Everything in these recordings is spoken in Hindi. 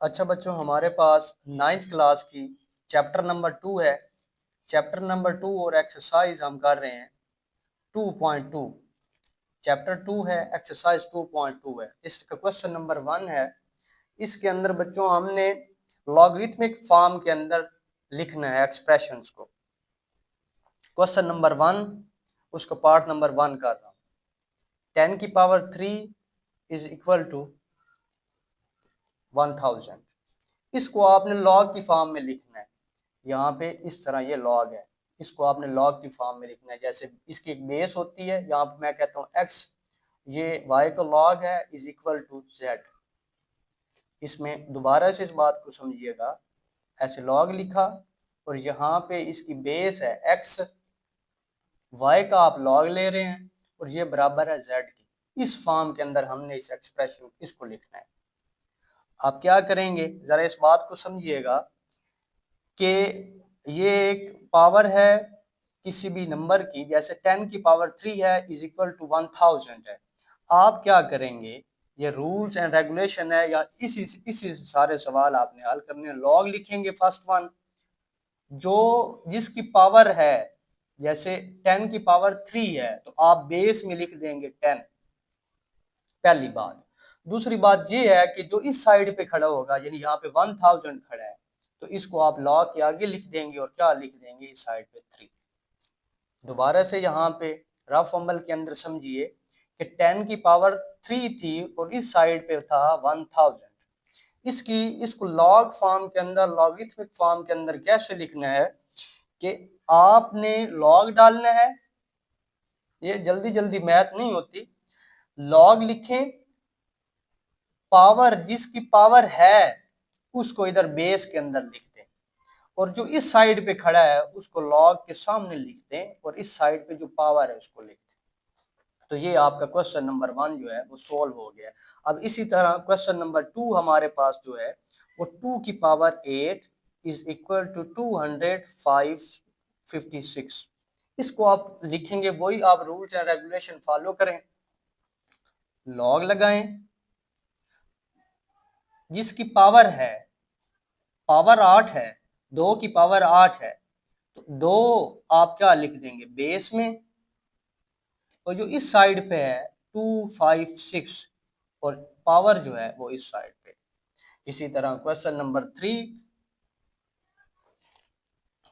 अच्छा बच्चों, हमारे पास 9th क्लास की चैप्टर नंबर 2 है। चैप्टर नंबर 2 और एक्सरसाइज हम कर रहे हैं 2.2। चैप्टर 2 है, एक्सरसाइज 2.2 है। इसका क्वेश्चन नंबर 1 है। इसके अंदर बच्चों हमने लॉगरिथमिक फॉर्म के अंदर लिखना है एक्सप्रेशंस को। क्वेश्चन नंबर 1, उसको पार्ट नंबर 1 कर रहा हूँ। 10 की पावर 3 इज इक्वल टू 1000। इसको आपने लॉग की फॉर्म में लिखना है। यहाँ पे इस तरह ये लॉग है, इसको आपने लॉग की फॉर्म में लिखना है। जैसे इसकी एक बेस होती है, यहाँ पे मैं कहता हूँ x, ये y का लॉग है, इज इक्वल टू z। इसमें दोबारा से इस बात को समझिएगा, ऐसे लॉग लिखा और यहाँ पे इसकी बेस है x, y का आप लॉग ले रहे हैं और ये बराबर है z की। इस फॉर्म के अंदर हमने इस एक्सप्रेशन इसको लिखना है। आप क्या करेंगे, जरा इस बात को समझिएगा कि ये एक पावर है किसी भी नंबर की, जैसे 10 की पावर 3 है इज इक्वल टू 1000 है। आप क्या करेंगे, ये रूल्स एंड रेगुलेशन है, या इसी सारे सवाल आपने हल करने। लॉग लिखेंगे फर्स्ट वन, जो जिसकी पावर है, जैसे 10 की पावर 3 है तो आप बेस में लिख देंगे 10, पहली बात। दूसरी बात ये है कि जो इस साइड पे खड़ा होगा, यानी यहाँ पे 1000 खड़ा है, तो इसको आप लॉग के आगे लिख देंगे और क्या लिख देंगे, इस साइड पे 3। दोबारा से यहाँ पे रफ अमल के अंदर समझिए कि 10 की पावर 3 थी और इस साइड पे था 1000। इसको लॉग फॉर्म के अंदर, लॉगरिथमिक फॉर्म के अंदर कैसे लिखना है कि आपने लॉग डालना है। ये जल्दी जल्दी मैथ नहीं होती। लॉग लिखें, पावर जिसकी पावर है उसको इधर बेस के अंदर लिख दें, और जो इस साइड पे खड़ा है उसको लॉग के सामने लिख दें, और इस साइड पे जो पावर है उसको लिख दें। तो ये आपका क्वेश्चन नंबर 1 जो है वो सोल्व हो गया। अब इसी तरह क्वेश्चन नंबर 2 हमारे पास जो है वो 2 की पावर 8 इज इक्वल टू 256। इसको आप लिखेंगे, वही आप रूल्स एंड रेगुलेशन फॉलो करें। लॉग लगाएं, जिसकी पावर है, पावर 8 है, 2 की पावर 8 है, तो 2 आप क्या लिख देंगे बेस में, और जो इस साइड पे है 256, और पावर जो है वो इस साइड पे। इसी तरह क्वेश्चन नंबर 3,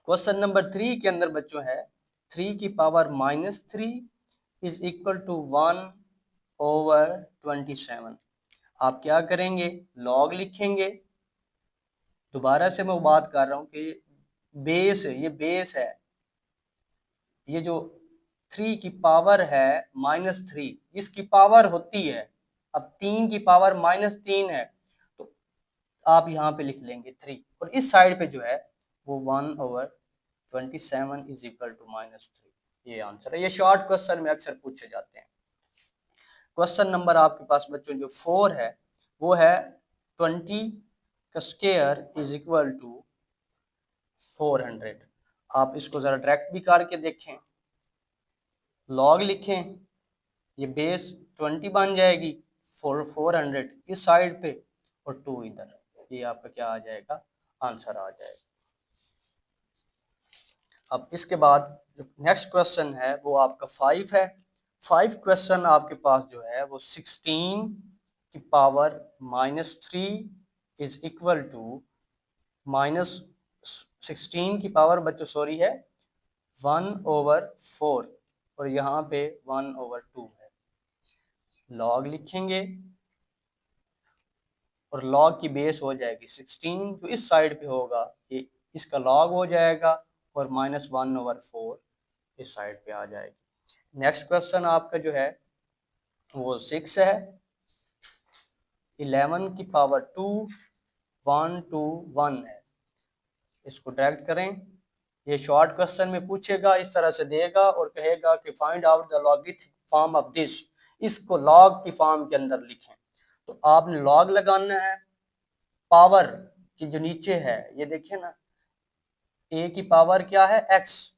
क्वेश्चन नंबर 3 के अंदर बच्चों है 3 की पावर -3 इज इक्वल टू 1/27। आप क्या करेंगे, लॉग लिखेंगे। दोबारा से मैं बात कर रहा हूँ कि बेस, ये बेस है, ये जो 3 की पावर है -3, इसकी पावर होती है, अब 3 की पावर -3 है तो आप यहाँ पे लिख लेंगे 3, और इस साइड पे जो है वो 1/27 इज इक्वल टू -3। ये आंसर है। ये शॉर्ट क्वेश्चन में अक्सर पूछे जाते हैं। क्वेश्चन नंबर आपके पास बच्चों जो 4 है वो है 20 का स्क्वायर इज इक्वल टू 400। आप इसको जरा डायरेक्ट भी करके देखें। लॉग लिखें, ये बेस 20 बन जाएगी, 400 इस साइड पे और 2 इधर। ये आपका क्या आ जाएगा, आंसर आ जाएगा। अब इसके बाद जो नेक्स्ट क्वेश्चन है वो आपका 5 है। 5 क्वेश्चन आपके पास जो है वो 16 की पावर -3 इज इक्वल टू -16 की पावर बच्चों सॉरी है 1/4, और यहाँ पे 1/2 है। लॉग लिखेंगे और लॉग की बेस हो जाएगी 16, जो इस साइड पे होगा ये इसका लॉग हो जाएगा, और -1/4 इस साइड पे आ जाएगी। नेक्स्ट क्वेश्चन आपका जो है वो 6 है। 11 की पावर 2 121 है। इसको डायरेक्ट करें। ये शॉर्ट क्वेश्चन में पूछेगा, इस तरह से देगा और कहेगा कि find out the logarithmic form of this. इसको लॉग की फॉर्म के अंदर लिखें। तो आपने लॉग लगाना है, पावर की जो नीचे है ये देखिए ना, a की पावर क्या है x,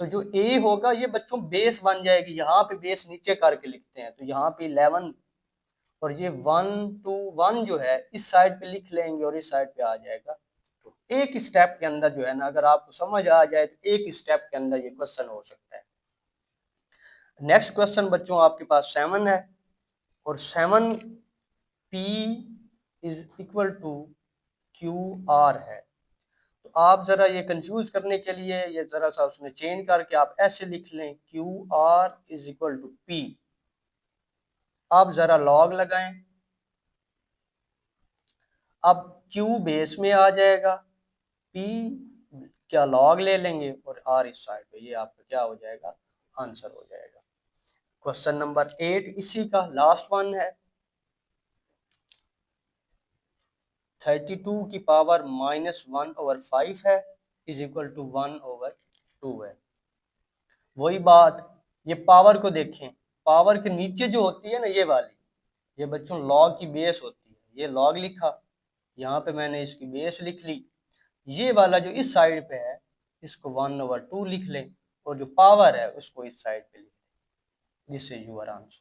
तो जो a होगा ये बच्चों बेस बन जाएगी। यहाँ पे बेस नीचे करके लिखते हैं, तो यहाँ पे 11 और ये 1 to 1 जो है इस साइड पे लिख लेंगे और इस साइड पे आ जाएगा। तो एक स्टेप के अंदर जो है ना, अगर आपको समझ आ जाए तो एक स्टेप के अंदर ये क्वेश्चन हो सकता है। नेक्स्ट क्वेश्चन बच्चों आपके पास 7 है, और 7p is equal to QR है। तो आप जरा ये कंफ्यूज करने के लिए ये जरा सा उसमें चेंज करके आप ऐसे लिख लें, QR is equal to P। आप जरा लॉग लगाएं, अब Q बेस में आ जाएगा, P क्या लॉग ले लेंगे और R इस साइड पे, ये आपका क्या हो जाएगा, आंसर हो जाएगा। क्वेश्चन नंबर 8 इसी का लास्ट वन है। 32 की पावर -1/5 है इज इक्वल टू 1/2 है। वही बात, ये पावर को देखें, पावर के नीचे जो होती है ना ये वाली, ये बच्चों लॉग की बेस होती है, ये लॉग लिखा, यहाँ पे मैंने इसकी बेस लिख ली, ये वाला जो इस साइड पे है इसको 1/2 लिख लें, और जो पावर है उसको इस साइड पे लिख लें। This is your answer.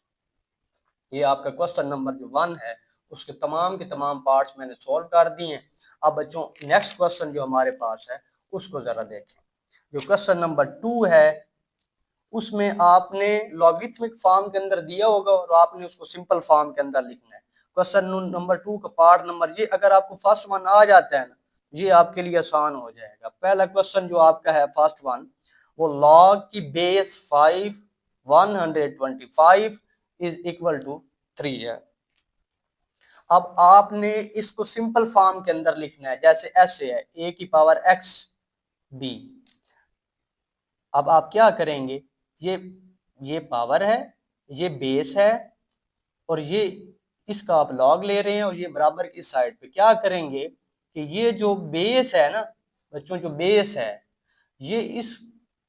ये आपका क्वेश्चन नंबर जो 1 है उसके तमाम के तमाम पार्ट्स मैंने सॉल्व कर दिए हैं। अब बच्चों नेक्स्ट क्वेश्चन जो हमारे पास है उसको जरा देखें। जो क्वेश्चन नंबर 2 है उसमें आपने लॉगरिथमिक फॉर्म के अंदर दिया होगा और आपने उसको सिंपल फॉर्म के अंदर लिखना है। क्वेश्चन नंबर 2 का पार्ट नंबर, ये अगर आपको फर्स्ट वन आ जाता है ना, ये आपके लिए आसान हो जाएगा। पहला क्वेश्चन जो आपका है फर्स्ट वन, वो लॉग की बेस 5 125 इज इक्वल टू 3 है। अब आपने इसको सिंपल फॉर्म के अंदर लिखना है, जैसे ऐसे है a की पावर x b। अब आप क्या करेंगे, ये पावर है, ये बेस है, और ये इसका आप लॉग ले रहे हैं, और ये बराबर की साइड पे क्या करेंगे कि ये जो बेस है ना बच्चों, जो बेस है ये इस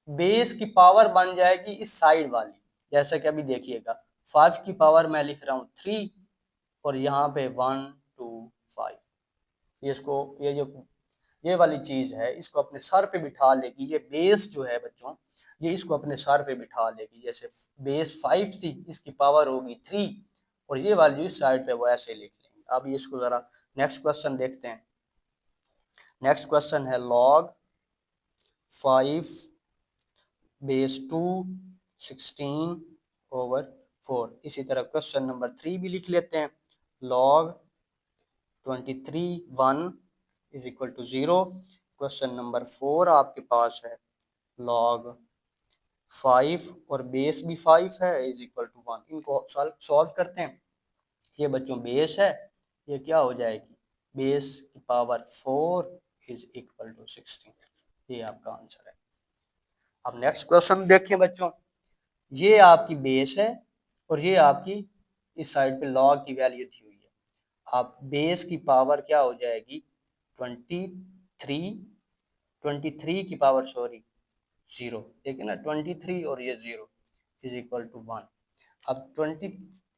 बेस की पावर बन जाएगी इस साइड वाली। जैसा कि अभी देखिएगा 5 की पावर मैं लिख रहा हूँ 3, और यहाँ पे 1 2 5, ये इसको ये वाली चीज है इसको अपने सर पे बिठा लेगी। ये बेस जो है बच्चों, ये इसको अपने सर पे बिठा लेगी। जैसे बेस 5 थी, इसकी पावर होगी 3, और ये वाली इस साइड पे वो ऐसे लिख लेंगे। अब इसको जरा नेक्स्ट क्वेश्चन देखते हैं। नेक्स्ट क्वेश्चन है लॉग 5 बेस 2 16/4। इसी तरह क्वेश्चन नंबर 3 भी लिख लेते हैं, log 23 1 is equal to 0। Question number 4 आपके पास है लॉग 5 और बेस भी 5 है इज इक्वल टू 1। इनको सॉल्व करते हैं। ये बच्चों बेस है, ये क्या हो जाएगी, बेस की पावर 4 इज इक्वल टू 16। ये आपका आंसर है। अब नेक्स्ट क्वेश्चन देखें बच्चों, ये आपकी बेस है और ये आपकी इस साइड पे लॉग की वैल्यू दी हुई है। आप बेस की पावर क्या हो जाएगी 23 की पावर 0, ठीक है ना, 23 और ये 0 इज इक्वल टू 1। अब 20,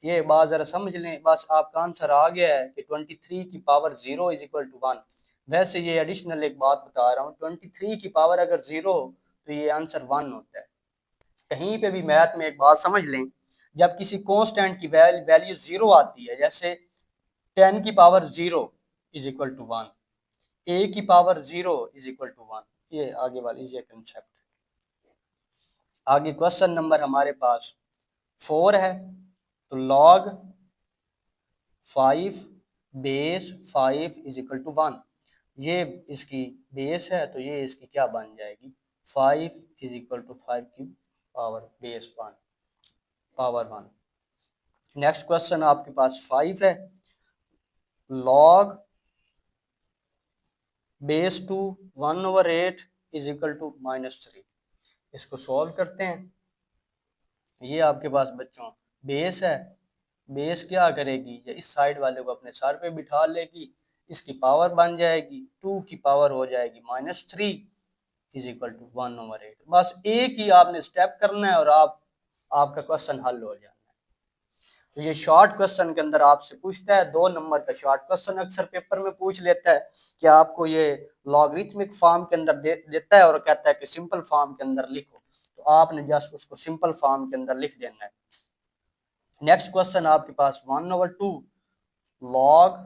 ये बात जरा समझ लें, बस आपका आंसर आ गया है कि 23 की पावर 0 इज इक्वल टू 1। वैसे ये एडिशनल एक बात बता रहा हूँ, 23 की पावर अगर 0 हो तो ये आंसर 1 होता है। कहीं पे भी मैथ में एक बात समझ लें, जब किसी कांस्टेंट की वैल्यू 0 आती है, जैसे 10 की power 0 is equal to 1, a की पावर 0 इज इक्वल टू 1, ये आगे वाली ये कंसेप्ट है। आगे क्वेश्चन नंबर हमारे पास 4 है, तो log 5 base 5 is equal to 1। ये इसकी बेस है तो ये इसकी क्या बन जाएगी, 5 इज इक्वल टू 5 की power base 1 power 1। Next question आपके पास 5 है, log base 2 1/8 is equal to -3। इसको सॉल्व करते हैं। ये आपके पास बच्चों बेस है, बेस क्या करेगी, ये इस साइड वाले को अपने सर पे बिठा लेगी, इसकी पावर बन जाएगी 2 की पावर हो जाएगी -3 इज इक्वल टू 1/8। बस एक ही आपने स्टेप करना है और आपका क्वेश्चन हल हो जाना है। तो ये शॉर्ट क्वेश्चन के अंदर आपसे पूछता है, 2 नंबर का शॉर्ट क्वेश्चन अक्सर पेपर में पूछ लेता है कि आपको ये लॉगरिथमिक फॉर्म के अंदर देता है और कहता है कि सिंपल फॉर्म के अंदर लिखो, तो आपने जस्ट उसको सिंपल फॉर्म के अंदर लिख देना है। नेक्स्ट क्वेश्चन आपके पास 1/2 log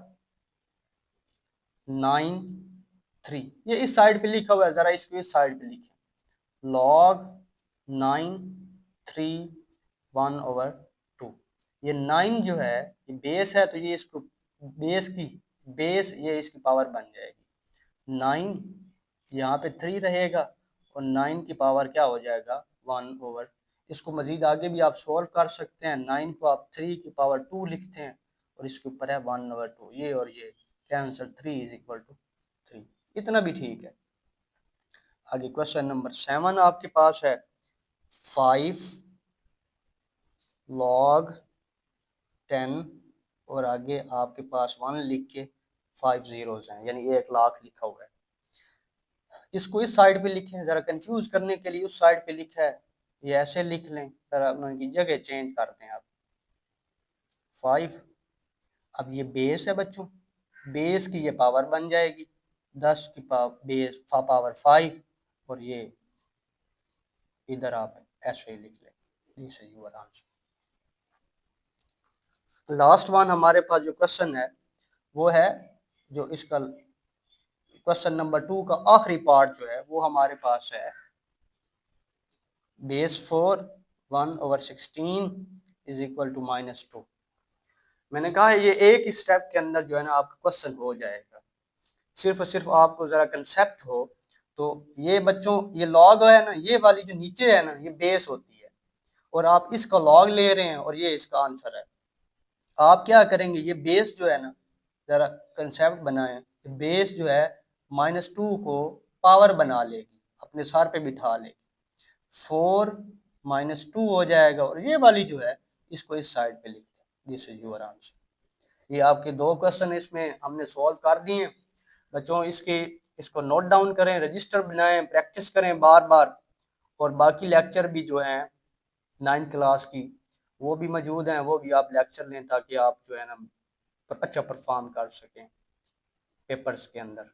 9 3, ये इस साइड पे लिखा हुआ है, जरा इसको इस साइड पे लिखें, log 9 3 1/2। ये 9 जो है ये बेस है, तो ये इसको बेस ये इसकी पावर बन जाएगी 9, यहाँ पे 3 रहेगा और 9 की पावर क्या हो जाएगा 1/। इसको मजीद आगे भी आप सॉल्व कर सकते हैं, 9 को आप 3 की पावर 2 लिखते हैं और इसके ऊपर है 1/2, ये और ये कैंसिल, 3 = 3, इतना भी ठीक है। आगे क्वेश्चन नंबर 7 आपके पास है 5 log 10 और आगे आपके पास 1 लिख के 5 zeros हैं, यानी 1 लाख लिखा हुआ है। इसको इस साइड पे लिखें, ज़रा कंफ्यूज करने के लिए उस साइड पे लिखा है, ये ऐसे लिख लें, ज़रा उनकी जगह चेंज कर दें आप। 5, अब ये बेस है बच्चों, बेस की ये पावर बन जाएगी 10 की बेस पावर 5 और ये इधर आप ऐसे ही लिख लें, this is your answer. Last one हमारे पास जो क्वेश्चन है वो है, जो इसका क्वेश्चन नंबर 2 का आखिरी पार्ट जो है वो हमारे पास है बेस 4 1/16 = -2। मैंने कहा है ये एक स्टेप के अंदर जो है ना आपका क्वेश्चन हो जाएगा, सिर्फ और सिर्फ आपको ज़रा कंसेप्ट हो। तो ये बच्चों ये लॉग है ना, ये वाली जो नीचे है ना ये बेस होती है और आप इसका लॉग ले रहे हैं और ये इसका आंसर है। आप क्या करेंगे, ये बेस जो है ना, ज़रा कंसेप्ट बनाएं, बेस जो है -2 को पावर बना लेगी, अपने सर पे बिठा लेगी, 4 -2 हो जाएगा और ये वाली जो है इसको इस साइड पे लिख दें, दिस इज योर आंसर। ये आपके 2 क्वेश्चन इसमें हमने सॉल्व कर दिए बच्चों। इसको नोट डाउन करें, रजिस्टर बनाएं, प्रैक्टिस करें बार बार, और बाकी लेक्चर भी जो हैं 9th क्लास की वो भी मौजूद हैं, वो भी आप लेक्चर लें ताकि आप जो है ना अच्छा परफॉर्म कर सकें पेपर्स के अंदर।